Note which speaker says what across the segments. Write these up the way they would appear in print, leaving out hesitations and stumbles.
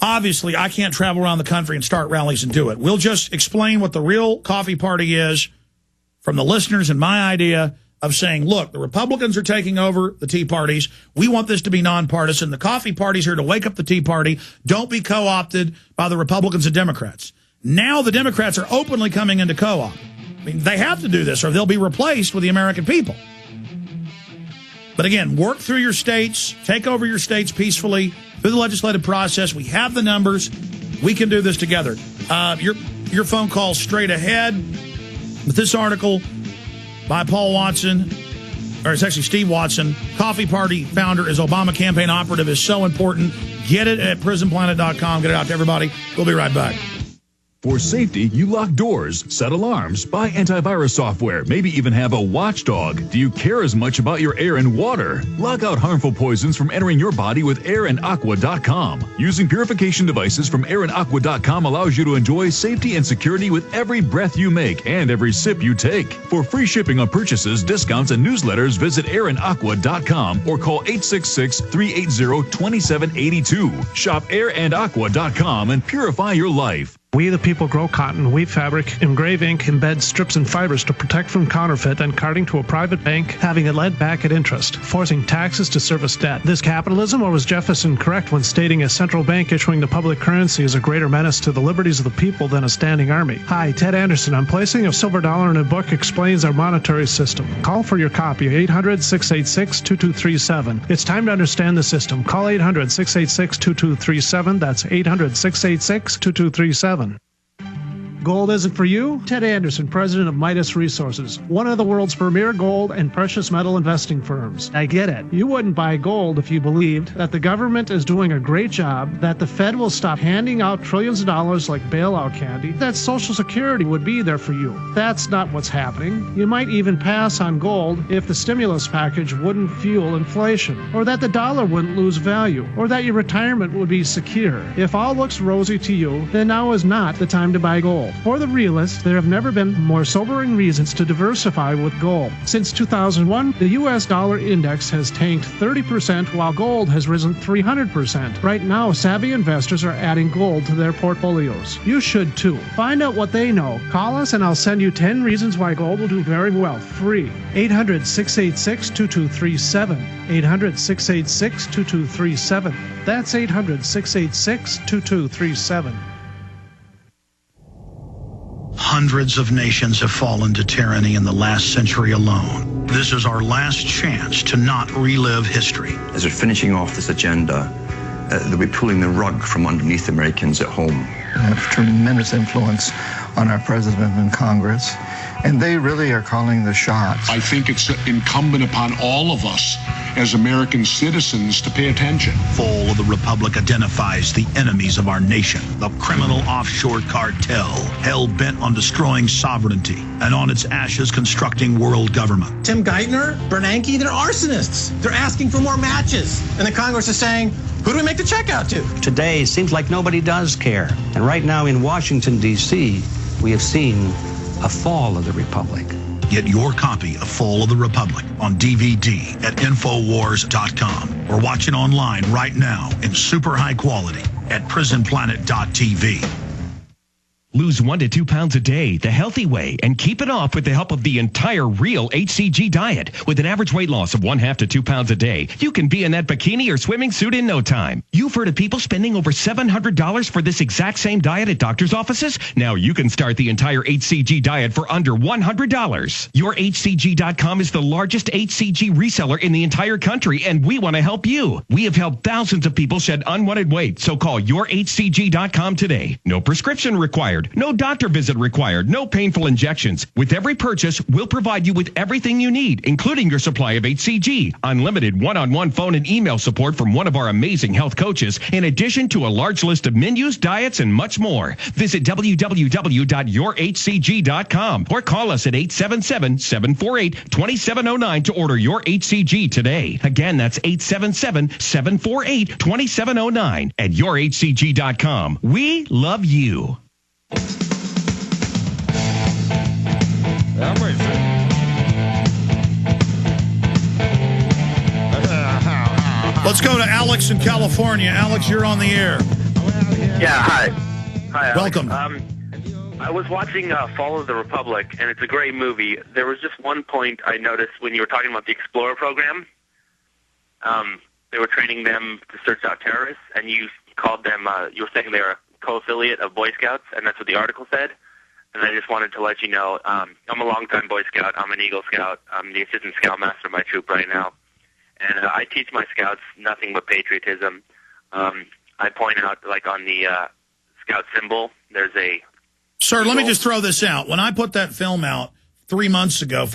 Speaker 1: obviously, I can't travel around the country and start rallies and do it. We'll just explain what the real coffee party is from the listeners and my idea of saying, look, the Republicans are taking over the Tea Parties. We want this to be nonpartisan. The coffee party's here to wake up the Tea Party. Don't be co-opted by the Republicans and Democrats. Now the Democrats are openly coming into co-op. I mean, they have to do this or they'll be replaced with the American people. But again, work through your states, take over your states peacefully through the legislative process. We have the numbers. We can do this together. Your phone call straight ahead. With this article by Paul Watson, or it's actually Steve Watson, Coffee Party founder is Obama campaign operative, is so important. Get it at prisonplanet.com. Get it out to everybody. We'll be right back.
Speaker 2: For safety, you lock doors, set alarms, buy antivirus software, maybe even have a watchdog. Do you care as much about your air and water? Lock out harmful poisons from entering your body with airandaqua.com. Using purification devices from airandaqua.com allows you to enjoy safety and security with every breath you make and every sip you take. For free shipping on purchases, discounts, and newsletters, visit airandaqua.com or call 866-380-2782. Shop airandaqua.com and purify your life.
Speaker 3: We the people grow cotton, weave fabric, engrave ink, embed strips and fibers to protect from counterfeit and carting to a private bank, having it lent back at interest, forcing taxes to service debt. This capitalism, or was Jefferson correct when stating a central bank issuing the public currency is a greater menace to the liberties of the people than a standing army? Hi, Ted Anderson. I'm placing a silver dollar in a book explains our monetary system. Call for your copy, 800-686-2237. It's time to understand the system. Call 800-686-2237. That's 800-686-2237. Gold isn't for you? Ted Anderson, president of Midas Resources, one of the world's premier gold and precious metal investing firms. I get it. You wouldn't buy gold if you believed that the government is doing a great job, that the Fed will stop handing out trillions of dollars like bailout candy, that Social Security would be there for you. That's not what's happening. You might even pass on gold if the stimulus package wouldn't fuel inflation, or that the dollar wouldn't lose value, or that your retirement would be secure. If all looks rosy to you, then now is not the time to buy gold. For the realists, there have never been more sobering reasons to diversify with gold. Since 2001, the U.S. dollar index has tanked 30% while gold has risen 300%. Right now, savvy investors are adding gold to their portfolios. You should too. Find out what they know. Call us and I'll send you 10 reasons why gold will do very well, free. 800-686-2237. 800-686-2237. That's 800-686-2237.
Speaker 4: Hundreds of nations have fallen to tyranny in the last century alone. This is our last chance to not relive history.
Speaker 5: As they're finishing off this agenda, they'll be pulling the rug from underneath Americans at home.
Speaker 6: They have tremendous influence on our president and Congress, and they really are calling the shots.
Speaker 7: I think it's incumbent upon all of us as American citizens to pay attention.
Speaker 4: Fall of the Republic identifies the enemies of our nation, the criminal offshore cartel, hell-bent on destroying sovereignty, and on its ashes constructing world government.
Speaker 8: Tim Geithner, Bernanke, they're arsonists. They're asking for more matches. And the Congress is saying, who do we make the check out to?
Speaker 9: Today, seems like nobody does care. And right now in Washington, D.C., we have seen a fall of the Republic.
Speaker 4: Get your copy of Fall of the Republic on DVD at Infowars.com or watch it online right now in super high quality at prisonplanet.tv.
Speaker 10: Lose 1 to 2 pounds a day the healthy way and keep it off with the help of the entire Real HCG diet. With an average weight loss of 1/2 to 2 pounds a day, you can be in that bikini or swimming suit in no time. You've heard of people spending over $700 for this exact same diet at doctor's offices? Now you can start the entire HCG diet for under $100. YourHCG.com is the largest HCG reseller in the entire country, and we want to help you. We have helped thousands of people shed unwanted weight, so call YourHCG.com today. No prescription required. No doctor visit required. No painful injections. With every purchase, we'll provide you with everything you need, including your supply of HCG, unlimited one-on-one phone and email support from one of our amazing health coaches, in addition to a large list of menus, diets, and much more. Visit www.yourhcg.com or call us at 877-748-2709 to order your HCG today. Again, that's 877-748-2709 at yourhcg.com. We love you.
Speaker 1: Let's go to Alex in California. Alex, you're on the air.
Speaker 11: Yeah, hi. Hi, Alex.
Speaker 1: Welcome.
Speaker 11: I was watching Fall of the Republic, and it's a great movie. There was just one point I noticed when you were talking about the Explorer program. They were training them to search out terrorists, and you called them, you were saying they were a co-affiliate of Boy Scouts, and that's what the article said. And I just wanted to let you know, I'm a longtime Boy Scout. I'm an Eagle Scout. I'm the assistant scoutmaster of my troop right now. And I teach my scouts nothing but patriotism. I point out, like on the scout symbol, there's a...
Speaker 1: Sir, let me just throw this out. When I put that film out 4 months ago,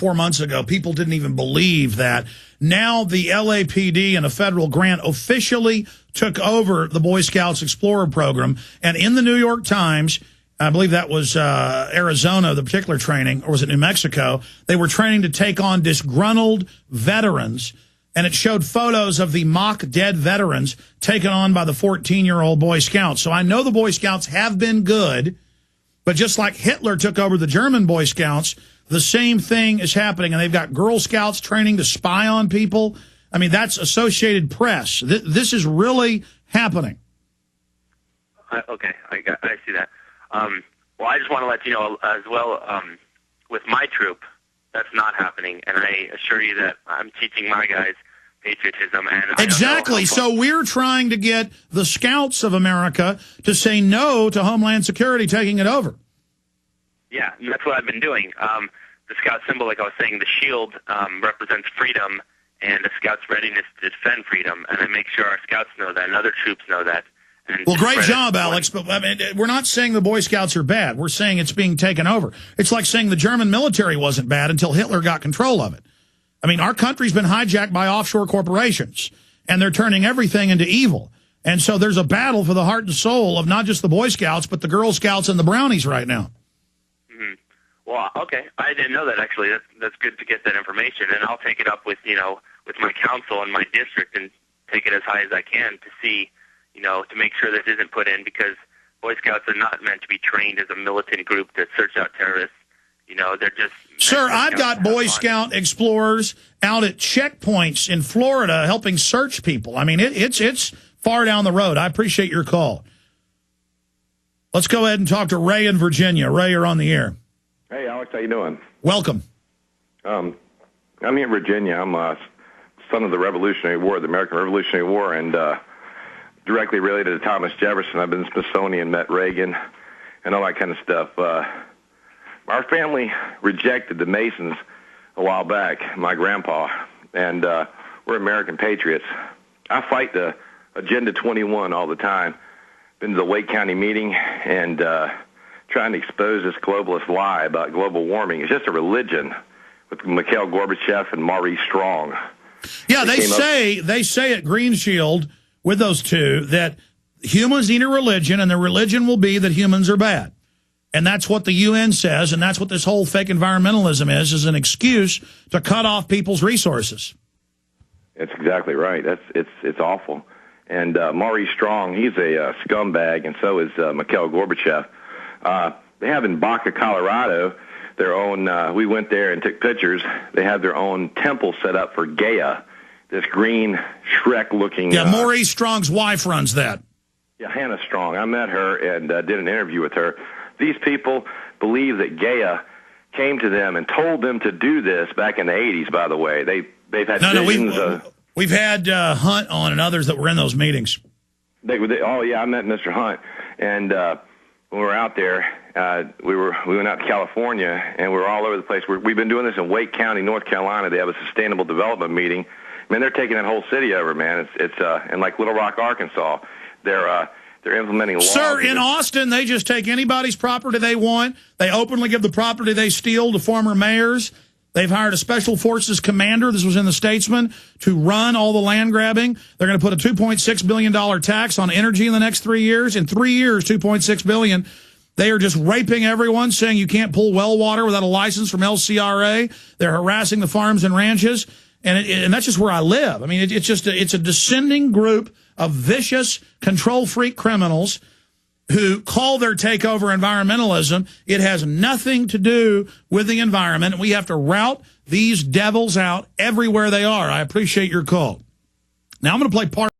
Speaker 1: people didn't even believe that. Now the LAPD and a federal grant officially took over the Boy Scouts Explorer program. And in the New York Times, I believe that was Arizona, the particular training, or was it New Mexico? They were training to take on disgruntled veterans. And it showed photos of the mock dead veterans taken on by the 14-year-old Boy Scouts. So I know the Boy Scouts have been good, but just like Hitler took over the German Boy Scouts, the same thing is happening. And they've got Girl Scouts training to spy on people. I mean, that's Associated Press. This is really happening.
Speaker 11: Okay, I see that. Well, I just want to let you know as well, with my troop, that's not happening, and I assure you that I'm teaching my guys patriotism. And
Speaker 1: exactly. So we're trying to get the Scouts of America to say no to Homeland Security taking it over.
Speaker 11: Yeah, and that's what I've been doing. The Scout symbol, like I was saying, the shield represents freedom and the Scouts' readiness to defend freedom, and I make sure our Scouts know that and other troops know that.
Speaker 1: Well, great job, Alex, but I mean, we're not saying the Boy Scouts are bad. We're saying it's being taken over. It's like saying the German military wasn't bad until Hitler got control of it. I mean, our country's been hijacked by offshore corporations, and they're turning everything into evil. And so there's a battle for the heart and soul of not just the Boy Scouts, but the Girl Scouts and the Brownies right now.
Speaker 11: Mm-hmm. Well, okay. I didn't know that, actually. That's good to get that information, and I'll take it up with, with my council and my district and take it as high as I can to see, to make sure this isn't put in, because Boy Scouts are not meant to be trained as a militant group to search out terrorists. They're just...
Speaker 1: Sir, I've got Boy Scout explorers out at checkpoints in Florida helping search people. I mean, it's far down the road. I appreciate your call. Let's go ahead and talk to Ray in Virginia. Ray, you're on the air.
Speaker 12: Hey, Alex, how you doing?
Speaker 1: Welcome.
Speaker 12: I'm here in Virginia. I'm a son of the Revolutionary War, the American Revolutionary War, and directly related to Thomas Jefferson. I've been in Smithsonian, met Reagan, and all that kind of stuff. Our family rejected the Masons a while back, my grandpa, and we're American patriots. I fight the Agenda 21 all the time. Been to the Wake County meeting and trying to expose this globalist lie about global warming. It's just a religion with Mikhail Gorbachev and Maurice Strong.
Speaker 1: Yeah, they say at Green Shield with those two that humans need a religion, and the religion will be that humans are bad. And that's what the UN says, and that's what this whole fake environmentalism is an excuse to cut off people's resources.
Speaker 12: That's exactly right. It's awful. And Maurice Strong, he's a scumbag, and so is Mikhail Gorbachev. They have in Baca, Colorado, their own, we went there and took pictures. They have their own temple set up for Gaia, this green Shrek-looking...
Speaker 1: Yeah, Maurice Strong's wife runs that.
Speaker 12: Yeah, Hannah Strong. I met her and did an interview with her. These people believe that Gaia came to them and told them to do this back in the 80s, by the way. They've had visions
Speaker 1: we've had Hunt on and others that were in those meetings.
Speaker 12: Oh, yeah, I met Mr. Hunt. And when we were out there, we went out to California, and we were all over the place. We've been doing this in Wake County, North Carolina. They have a sustainable development meeting. Man, they're taking that whole city over, man. It's in like Little Rock, Arkansas. They're implementing laws.
Speaker 1: Sir, in Austin, they just take anybody's property they want. They openly give the property they steal to former mayors. They've hired a special forces commander, this was in the Statesman, to run all the land grabbing. They're going to put a $2.6 billion tax on energy in the next 3 years. In 3 years, $2.6 billion. They are just raping everyone, saying you can't pull well water without a license from LCRA. They're harassing the farms and ranches. And that's just where I live. I mean, it's a descending group of vicious, control freak criminals who call their takeover environmentalism. It has nothing to do with the environment. We have to rout these devils out everywhere they are. I appreciate your call. Now I'm going to play part